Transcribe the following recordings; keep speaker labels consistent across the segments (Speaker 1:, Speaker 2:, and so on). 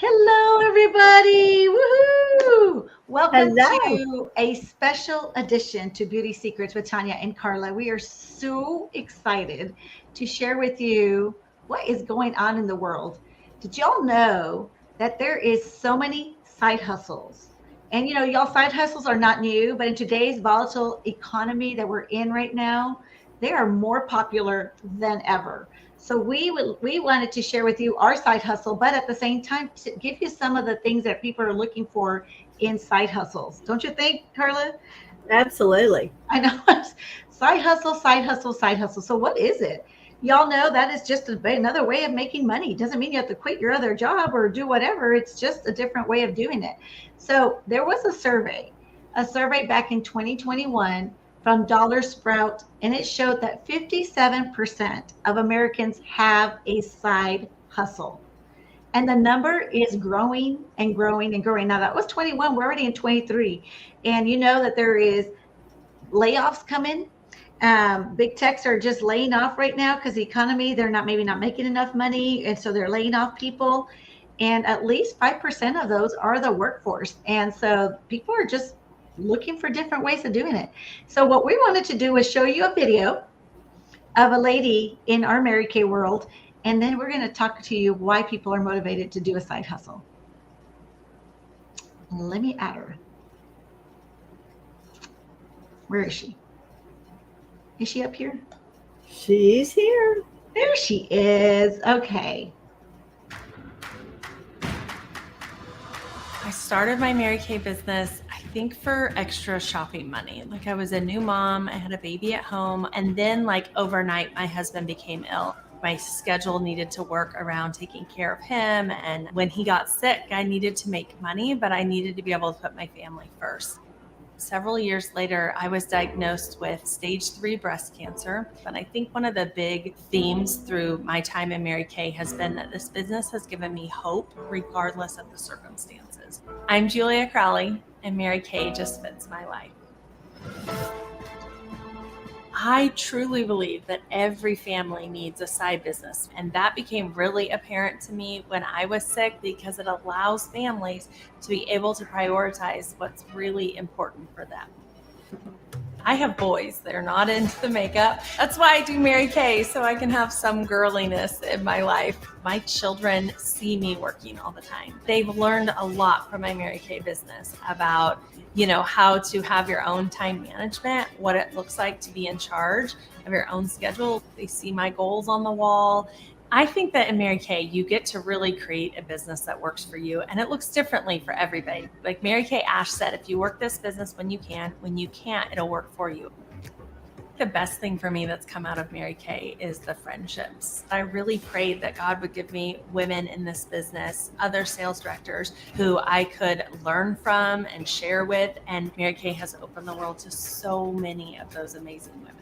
Speaker 1: Hello, everybody. Woohoo! Welcome
Speaker 2: Hello.
Speaker 1: to a special edition to Beauty Secrets with Tanya and Carla. We are so excited to share with you what is going on in the world. Did y'all know that there is so many side hustles? And y'all side hustles are not new, but in today's volatile economy that we're in right now, they are more popular than ever. So we wanted to share with you our side hustle, but at the same time to give you some of the things that people are looking for in side hustles. Don't you think, Carla?
Speaker 2: Absolutely.
Speaker 1: I know. Side hustle, side hustle, side hustle. So what is it? Y'all know that is just another way of making money. Doesn't mean you have to quit your other job or do whatever. It's just a different way of doing it. So there was a survey back in 2021 from Dollar Sprout, and it showed that 57% of Americans have a side hustle. And the number is growing and growing and growing. Now that was 21, we're already in 23. And you know that there is layoffs coming. Big techs are just laying off right now because the economy, they're not maybe not making enough money. And so they're laying off people. And at least 5% of those are the workforce. And so people are just looking for different ways of doing it. So what we wanted to do was show you a video of a lady in our Mary Kay world. And then we're going to talk to you why people are motivated to do a side hustle. Let me add her. Where is she? Is she up here?
Speaker 2: She's here.
Speaker 1: There she is. Okay.
Speaker 3: I started my Mary Kay business, I think for extra shopping money. Like I was a new mom, I had a baby at home, and then like overnight, my husband became ill. My schedule needed to work around taking care of him. And when he got sick, I needed to make money, but I needed to be able to put my family first. Several years later, I was diagnosed with stage 3 breast cancer. And I think one of the big themes through my time in Mary Kay has been that this business has given me hope regardless of the circumstances. I'm Julia Crowley, and Mary Kay just fits my life. I truly believe that every family needs a side business, and that became really apparent to me when I was sick because it allows families to be able to prioritize what's really important for them. I have boys. They're not into the makeup. That's why I do Mary Kay, so I can have some girliness in my life. My children see me working all the time. They've learned a lot from my Mary Kay business about, how to have your own time management, what it looks like to be in charge of your own schedule. They see my goals on the wall. I think that in Mary Kay, you get to really create a business that works for you, and it looks differently for everybody. Like Mary Kay Ash said, if you work this business when you can't, it'll work for you. The best thing for me that's come out of Mary Kay is the friendships. I really prayed that God would give me women in this business, other sales directors who I could learn from and share with, and Mary Kay has opened the world to so many of those amazing women.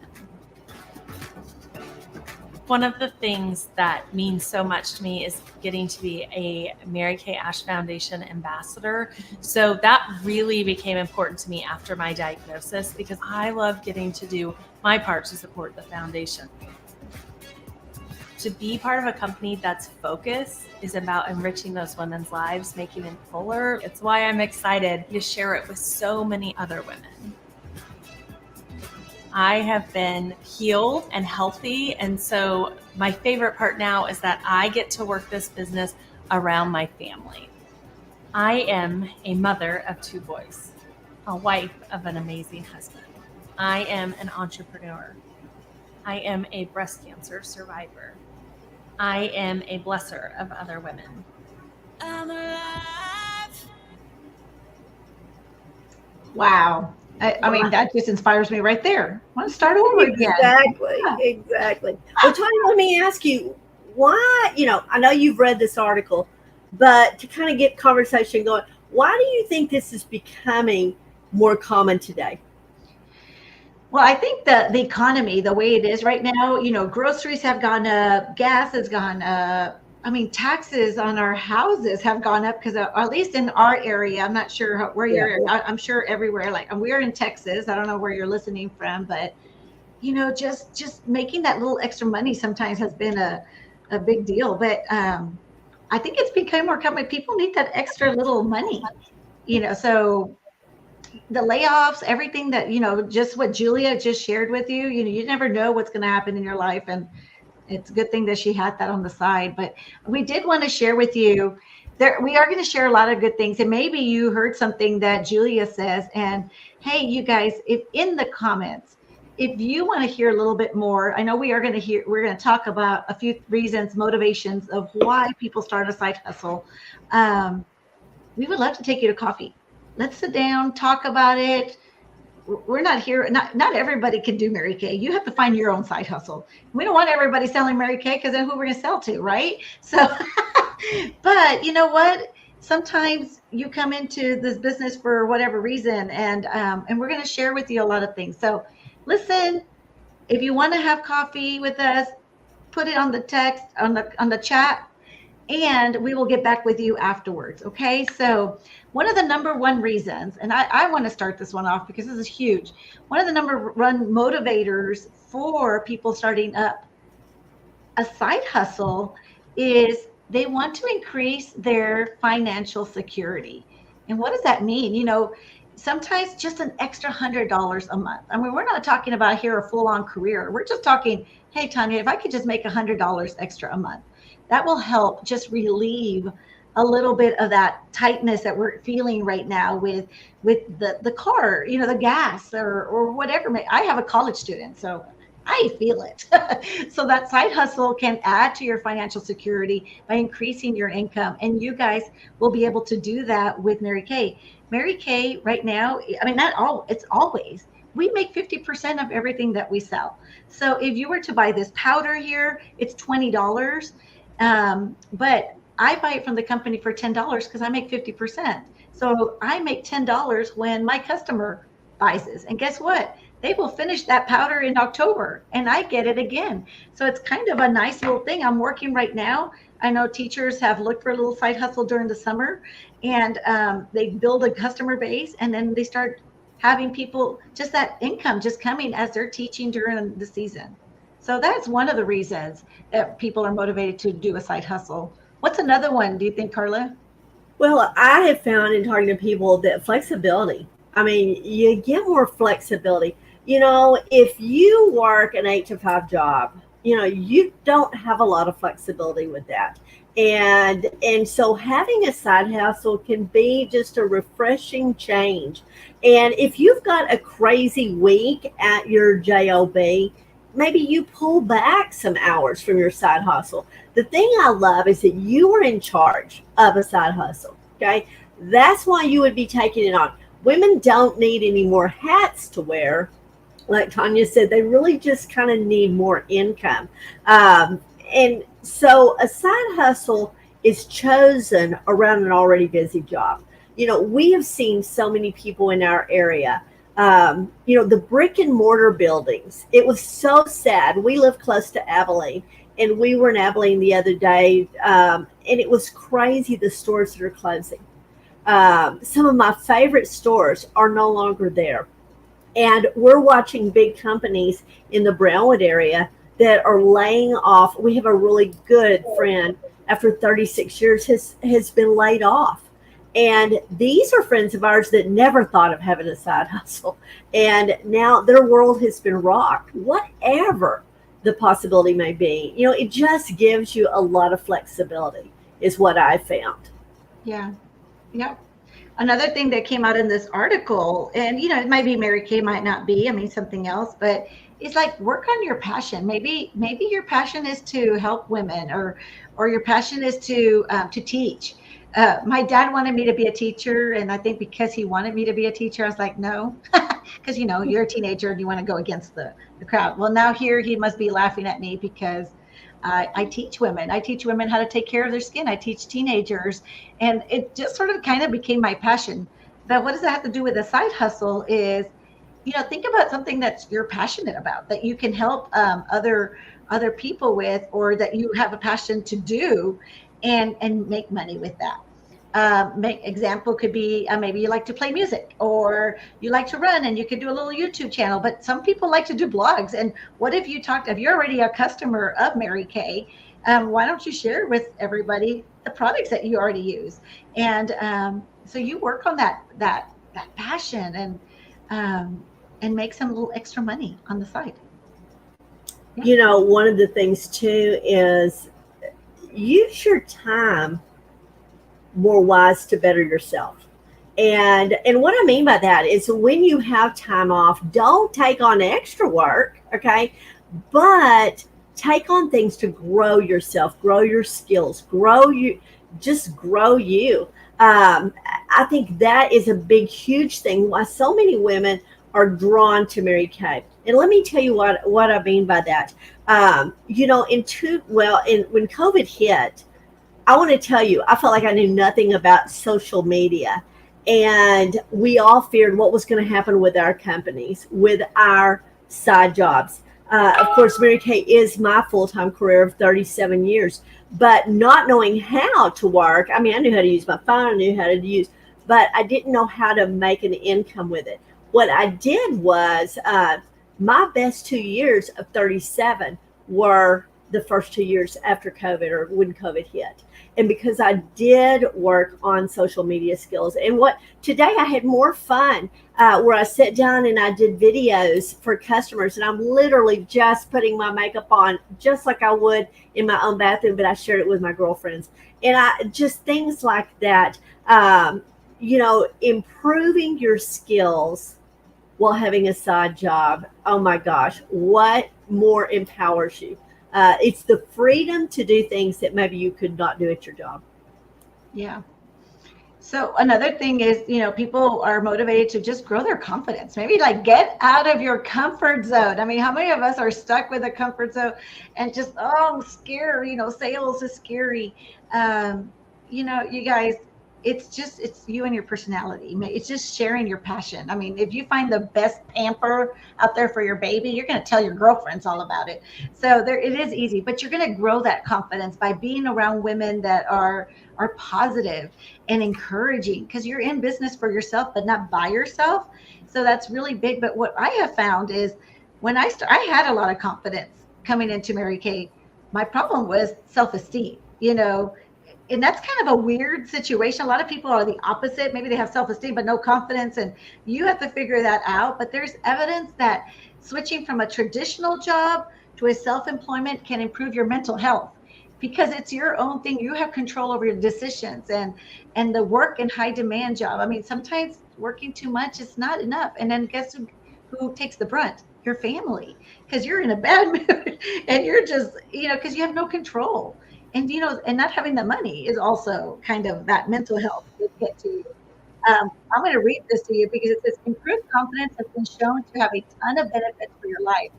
Speaker 3: One of the things that means so much to me is getting to be a Mary Kay Ash Foundation ambassador. So that really became important to me after my diagnosis because I love getting to do my part to support the foundation. To be part of a company that's focused is about enriching those women's lives, making them fuller. It's why I'm excited to share it with so many other women. I have been healed and healthy. And so my favorite part now is that I get to work this business around my family. I am a mother of 2 boys, a wife of an amazing husband. I am an entrepreneur. I am a breast cancer survivor. I am a blesser of other women. I'm alive.
Speaker 1: Wow. I mean, that just inspires me right there. I want to start over again.
Speaker 2: Exactly. Well, Tanya, let me ask you, why, I know you've read this article, but to kind of get conversation going, why do you think this is becoming more common today?
Speaker 1: Well, I think the economy, the way it is right now, groceries have gone up, gas has gone up. I mean, taxes on our houses have gone up because, at least in our area, I'm not sure where you're. I'm sure everywhere. Like we're in Texas. I don't know where you're listening from, but just making that little extra money sometimes has been a big deal. But I think it's become more common. People need that extra little money, so the layoffs, everything that, just what Julia just shared with you, you never know what's going to happen in your life. And it's a good thing that she had that on the side. But we did want to share with you there. We are going to share a lot of good things. And maybe you heard something that Julia says. And hey, you guys, if in the comments, if you want to hear a little bit more, I know we're going to talk about a few reasons, motivations of why people start a side hustle. We would love to take you to coffee. Let's sit down, talk about it. We're not here. Not everybody can do Mary Kay. You have to find your own side hustle. We don't want everybody selling Mary Kay, because then who we're going to sell to, right? So, but you know what? Sometimes you come into this business for whatever reason, and we're going to share with you a lot of things. So, listen. If you want to have coffee with us, put it on the text on the chat, and we will get back with you afterwards. Okay. So one of the number one reasons, and I want to start this one off because this is huge. One of the number one motivators for people starting up a side hustle is they want to increase their financial security. And what does that mean? Sometimes just an extra $100 a month. I mean, we're not talking about here a full-on career. We're just talking, hey, Tanya, if I could just make $100 extra a month, that will help just relieve a little bit of that tightness that we're feeling right now with the car, the gas or whatever. I have a college student, so I feel it. So that side hustle can add to your financial security by increasing your income. And you guys will be able to do that with Mary Kay. Mary Kay right now, I mean, not all, it's always, we make 50% of everything that we sell. So if you were to buy this powder here, it's $20. But I buy it from the company for $10 because I make 50%. So I make $10 when my customer buys this. And guess what? They will finish that powder in October and I get it again. So it's kind of a nice little thing. I'm working right now. I know teachers have looked for a little side hustle during the summer, and they build a customer base, and then they start having people, just that income just coming as they're teaching during the season. So that's one of the reasons that people are motivated to do a side hustle. What's another one, do you think, Carla?
Speaker 2: Well, I have found in talking to people that flexibility. I mean, you get more flexibility. If you work an 8 to 5 job, you don't have a lot of flexibility with that. And so having a side hustle can be just a refreshing change. And if you've got a crazy week at your job, maybe you pull back some hours from your side hustle. The thing I love is that you are in charge of a side hustle. Okay. That's why you would be taking it on. Women don't need any more hats to wear. Like Tanya said, they really just kind of need more income. And so a side hustle is chosen around an already busy job. We have seen so many people in our area, the brick and mortar buildings. It was so sad. We live close to Abilene, and we were in Abilene the other day, and it was crazy, the stores that are closing. Some of my favorite stores are no longer there. And we're watching big companies in the Brownwood area that are laying off. We have a really good friend, after 36 years, has been laid off. And these are friends of ours that never thought of having a side hustle. And now their world has been rocked, whatever the possibility may be. It just gives you a lot of flexibility is what I found.
Speaker 1: Yeah. Yep. Another thing that came out in this article, and it might be Mary Kay, might not be, something else, but it's like, work on your passion. Maybe your passion is to help women, or your passion is to teach. My dad wanted me to be a teacher, and I think because he wanted me to be a teacher, I was like, no, because you're a teenager and you want to go against the crowd. Well, now here he must be laughing at me because I teach women. I teach women how to take care of their skin. I teach teenagers, and it just sort of kind of became my passion. But what does that have to do with a side hustle is, think about something that you're passionate about, that you can help other people with, or that you have a passion to do, and make money with that. Example could be maybe you like to play music, or you like to run, and you could do a little YouTube channel. But some people like to do blogs. And what if you're already a customer of Mary Kay, Why don't you share with everybody the products that you already use? And so you work on that passion and make some little extra money on the side. Yeah.
Speaker 2: You know, one of the things too is use your time more wise to better yourself. And what I mean by that is when you have time off, don't take on extra work, okay? But take on things to grow yourself, grow your skills, just grow you. I think that is a big, huge thing why so many women are drawn to Mary Kay. And let me tell you what I mean by that. You know, when COVID hit, I want to tell you, I felt like I knew nothing about social media. And we all feared what was going to happen with our companies, with our side jobs. Of course, Mary Kay is my full-time career of 37 years, but not knowing how to work. I mean, I knew how to use my phone, I knew how to use, but I didn't know how to make an income with it. What I did was my best 2 years of 37 were the first 2 years after COVID or when COVID hit. And because I did work on social media skills and today I had more fun where I sat down and I did videos for customers and I'm literally just putting my makeup on just like I would in my own bathroom, but I shared it with my girlfriends. And just things like that, you know, improving your skills while having a side job. Oh my gosh, what more empowers you? It's the freedom to do things that maybe you could not do at your job.
Speaker 1: Yeah. So another thing is, you know, people are motivated to just grow their confidence. Maybe like get out of your comfort zone. I mean, how many of us are stuck with a comfort zone and just, oh, I'm scared, you know, sales is scary. You know, you guys, it's you and your personality. It's just sharing your passion. I mean, if you find the best pamper out there for your baby, you're going to tell your girlfriends all about it. So it is easy, but you're going to grow that confidence by being around women that are positive and encouraging, because you're in business for yourself, but not by yourself. So that's really big. But what I have found is when I had a lot of confidence coming into Mary Kay. My problem was self-esteem, you know. And that's kind of a weird situation. A lot of people are the opposite. Maybe they have self-esteem, but no confidence. And you have to figure that out. But there's evidence that switching from a traditional job to a self-employment can improve your mental health because it's your own thing. You have control over your decisions and the work in high demand job. I mean, sometimes working too much is not enough. And then guess who takes the brunt? Your family, because you're in a bad mood and you're just, you know, because you have no control. And, you know, and not having the money is also kind of that mental health will get to you. I'm going to read this to you because it says, improved confidence has been shown to have a ton of benefits for your life.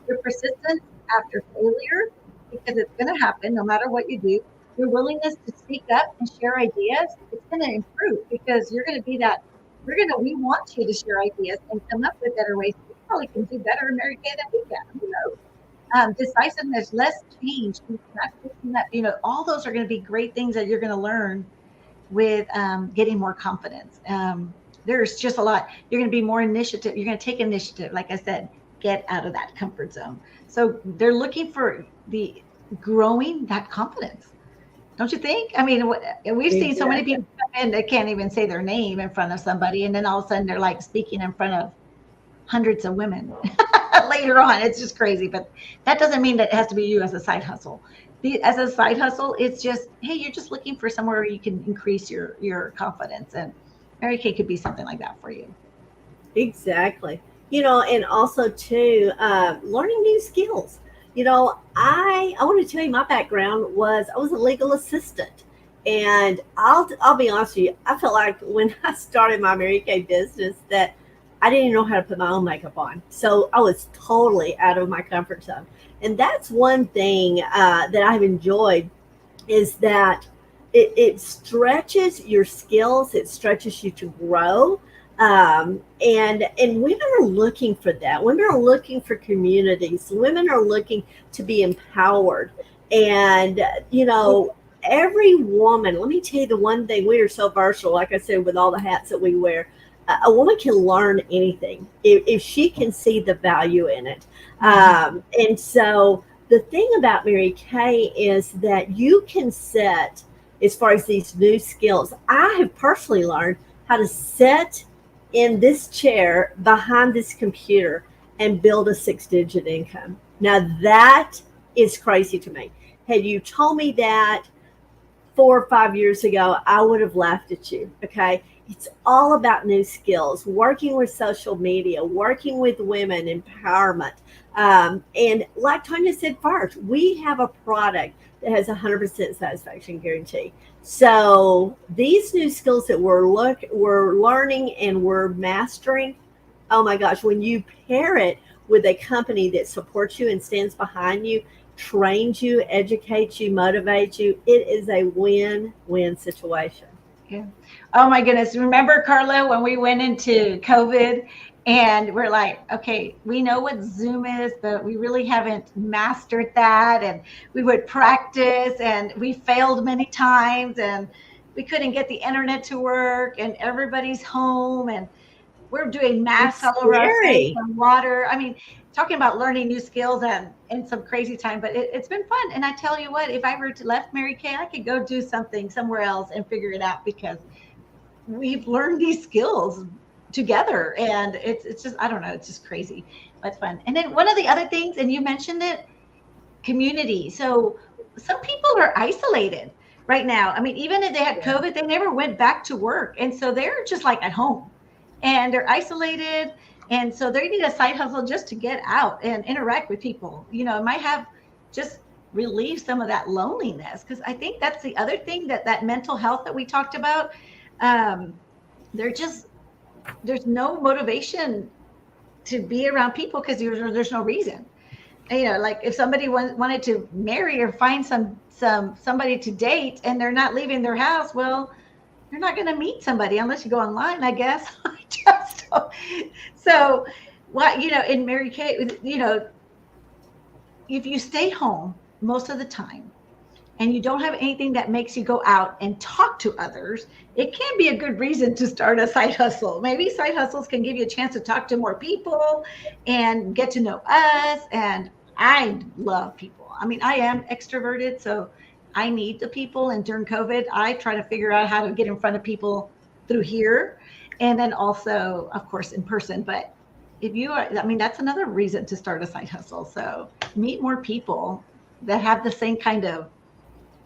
Speaker 1: Your persistence after failure, because it's going to happen no matter what you do. Your willingness to speak up and share ideas, it's going to improve because you're going to be that, we want you to share ideas and come up with better ways. We probably can do better in Mary Kay than we can, you know. Decisiveness, less change, you know, all those are going to be great things that you're going to learn with getting more confidence. There's just a lot. You're going to be more initiative. You're going to take initiative. Like I said, get out of that comfort zone. So they're looking for the growing that confidence. Don't you think? I mean, we've seen so many people come in that can't even say their name in front of somebody. And then all of a sudden they're like speaking in front of hundreds of women later on. It's just crazy, but that doesn't mean that it has to be you as a side hustle. As a side hustle, it's just, hey, you're just looking for somewhere where you can increase your confidence, and Mary Kay could be something like that for you.
Speaker 2: Exactly. You know, and also too, learning new skills. You know, I want to tell you my background was I was a legal assistant, and I'll be honest with you, I felt like when I started my Mary Kay business that I didn't even know how to put my own makeup on. So I was totally out of my comfort zone. And that's one thing that I've enjoyed is that it stretches your skills. It stretches you to grow. And women are looking for that. Women are looking for communities. Women are looking to be empowered. And, you know, every woman, let me tell you the one thing, we are so versatile, like I said, with all the hats that we wear. A woman can learn anything if she can see the value in it. And so the thing about Mary Kay is that you can set, as far as these new skills, I have personally learned how to sit in this chair behind this computer and build a 6-digit income. Now that is crazy to me. Had you told me that 4 or 5 years ago, I would have laughed at you. Okay. It's all about new skills, working with social media, working with women, empowerment. And like Tanya said first, we have a product that has 100% satisfaction guarantee. So these new skills that we're learning and we're mastering, oh my gosh, when you pair it with a company that supports you and stands behind you, trains you, educates you, motivates you, it is a win-win situation.
Speaker 1: Yeah. Oh my goodness. Remember, Carla, when we went into COVID and we're like, okay, we know what Zoom is, but we really haven't mastered that. And we would practice and we failed many times and we couldn't get the internet to work and everybody's home and we're doing masks all over our face and water. I mean, talking about learning new skills and some crazy time, but it's been fun. And I tell you what, if I were to left Mary Kay, I could go do something somewhere else and figure it out because we've learned these skills together. And it's just, I don't know, it's just crazy, but fun. And then one of the other things, and you mentioned it, community. So some people are isolated right now. I mean, even if they had COVID, they never went back to work. And so they're just like at home and they're isolated. And so they need a side hustle just to get out and interact with people. You know, it might have just relieve some of that loneliness. Because I think that's the other thing, that mental health that we talked about. There's no motivation to be around people because there's no reason. And, you know, like if somebody wanted to marry or find somebody to date and they're not leaving their house, well, you're not going to meet somebody unless you go online, I guess. So what, you know, in Mary Kay, you know, if you stay home most of the time and you don't have anything that makes you go out and talk to others, it can be a good reason to start a side hustle. Maybe side hustles can give you a chance to talk to more people and get to know us. And I love people. I mean, I am extroverted, so I need the people. And during COVID, I try to figure out how to get in front of people through here. And then also, of course, in person. But if you are, I mean, that's another reason to start a side hustle. So meet more people that have the same kind of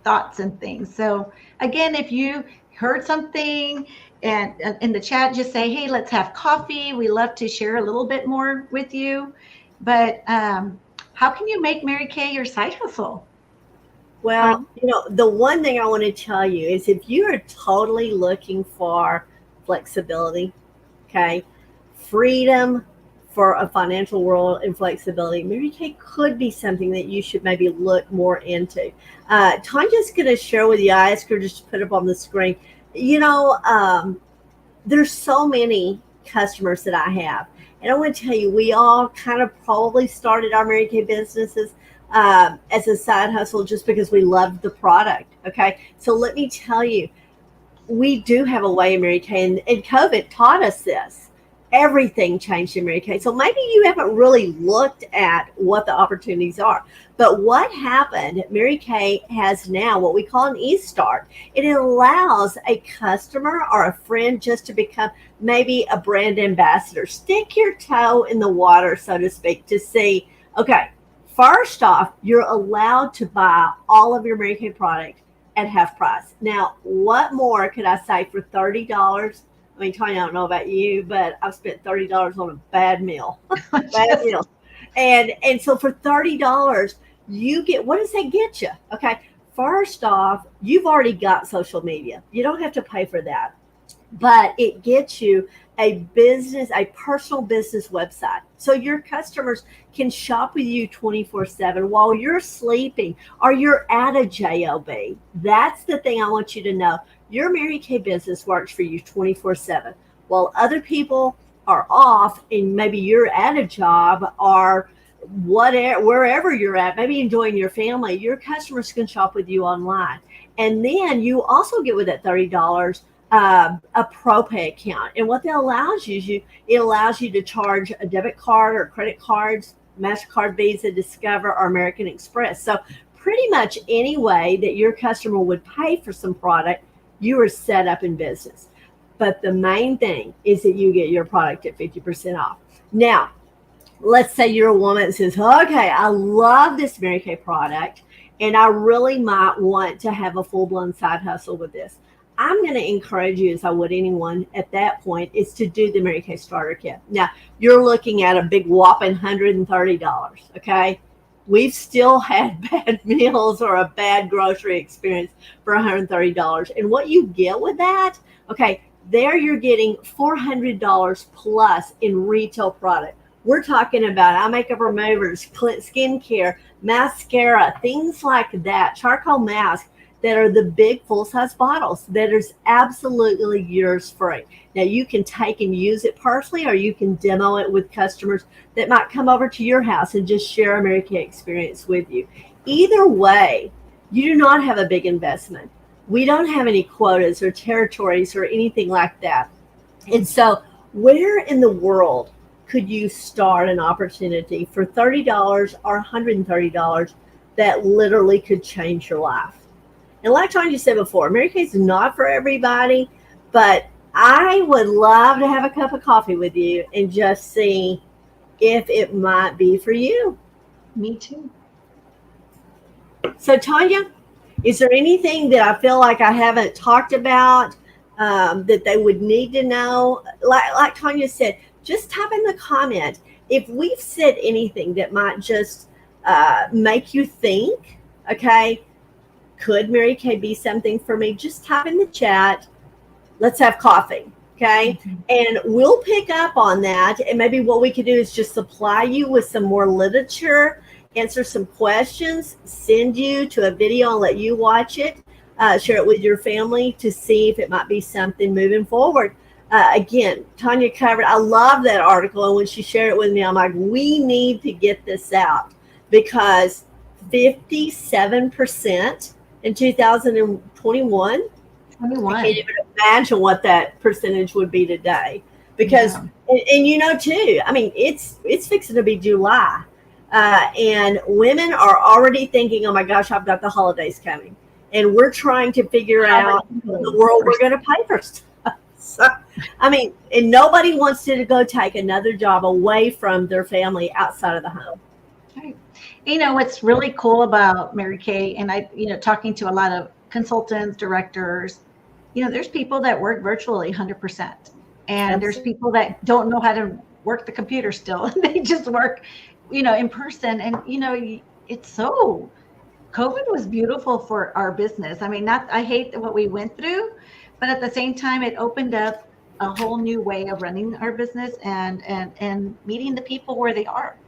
Speaker 1: thoughts and things. So again, if you heard something and in the chat, just say, hey, let's have coffee. We love to share a little bit more with you. But how can you make Mary Kay your side hustle?
Speaker 2: Well, you know, the one thing I want to tell you is if you are totally looking for flexibility, okay, freedom for a financial world and flexibility, Mary Kay could be something that you should maybe look more into. Tanya's going to share with you, I asked her just to put up on the screen, you know, there's so many customers that I have. And I want to tell you, we all kind of probably started our Mary Kay businesses as a side hustle just because we loved the product. Okay. So let me tell you, we do have a way in Mary Kay, and COVID taught us this. Everything changed in Mary Kay. So maybe you haven't really looked at what the opportunities are. But what happened, Mary Kay has now what we call an e-start. It allows a customer or a friend just to become maybe a brand ambassador. Stick your toe in the water, so to speak, to see, okay, first off, you're allowed to buy all of your Mary Kay product at half price. Now, what more could I say for $30? I mean, Tanya, I don't know about you, but I've spent $30 on a bad meal. Bad meal. And so for $30, you get, what does that get you? Okay. First off, you've already got social media. You don't have to pay for that. But it gets you a personal business website. So your customers can shop with you 24/7 while you're sleeping or you're at a job. That's the thing I want you to know. Your Mary Kay business works for you 24/7 while other people are off and maybe you're at a job or whatever, wherever you're at, maybe enjoying your family. Your customers can shop with you online. And then you also get with that $30 a ProPay account. And what that allows you is it allows you to charge a debit card or credit cards MasterCard, Visa, Discover, or American Express. So pretty much any way that your customer would pay for some product, you are set up in business. But the main thing is that you get your product at 50% off. Now, let's say you're a woman that says, okay, I love this Mary Kay product, and I really might want to have a full-blown side hustle with this. I'm going to encourage you, as I would anyone at that point, is to do the Mary Kay Starter Kit. Now, you're looking at a big whopping $130, okay? We've still had bad meals or a bad grocery experience for $130. And what you get with that, okay, there you're getting $400 plus in retail product. We're talking about eye makeup removers, skincare, mascara, things like that, charcoal mask that are the big full-size bottles that is absolutely yours free. Now you can take and use it personally, or you can demo it with customers that might come over to your house and just share a Mary Kay experience with you. Either way, you do not have a big investment. We don't have any quotas or territories or anything like that. And so where in the world could you start an opportunity for $30 or $130 that literally could change your life? And like Tanya said before, Mary Kay is not for everybody, but I would love to have a cup of coffee with you and just see if it might be for you.
Speaker 1: Me too.
Speaker 2: So Tanya, is there anything that I feel like I haven't talked about that they would need to know? Like Tanya said, just type in the comment if we've said anything that might just make you think, okay, could Mary Kay be something for me? Just type in the chat. Let's have coffee, okay? Mm-hmm. And we'll pick up on that. And maybe what we could do is just supply you with some more literature, answer some questions, send you to a video and let you watch it, share it with your family to see if it might be something moving forward. Again, Tanya covered, I love that article. And when she shared it with me, I'm like, we need to get this out, because 57% in 2021, I can't even imagine what that percentage would be today. Because, and you know too, I mean, it's fixing to be July. And women are already thinking, oh my gosh, I've got the holidays coming. And we're trying to figure out the world we're going to pay for stuff. So, I mean, and nobody wants to go take another job away from their family outside of the home.
Speaker 1: Right. You know, what's really cool about Mary Kay, and talking to a lot of consultants, directors, there's people that work virtually 100%. And there's people that don't know how to work the computer still. They just work, in person. And, it's so, COVID was beautiful for our business. I mean, I hate what we went through, but at the same time, it opened up a whole new way of running our business and meeting the people where they are.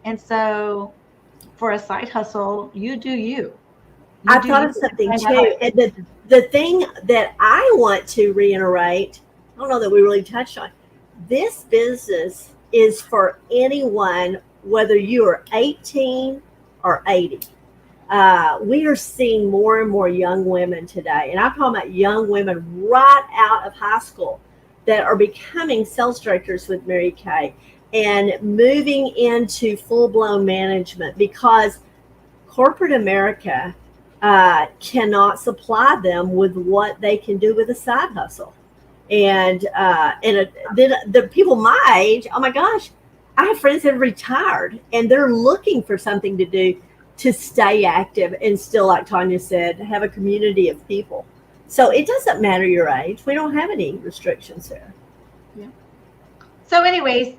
Speaker 1: And so for a side hustle, you do you.
Speaker 2: I thought of something too. And the thing that I want to reiterate, I don't know that we really touched on, this business is for anyone, whether you are 18 or 80. We are seeing more and more young women today, and I'm talking about young women right out of high school that are becoming sales directors with Mary Kay and moving into full-blown management, because corporate America cannot supply them with what they can do with a side hustle. And then the people my age, oh my gosh, I have friends that have retired and they're looking for something to do to stay active and still, like Tanya said, have a community of people. So it doesn't matter your age. We don't have any restrictions there.
Speaker 1: Yeah. So anyways,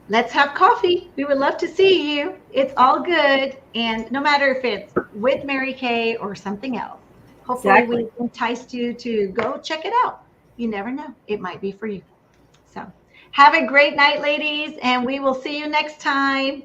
Speaker 1: let's have coffee. We would love to see you. It's all good. And no matter if it's with Mary Kay or something else, hopefully we enticed you to go check it out. You never know. It might be for you. So have a great night, ladies, and we will see you next time.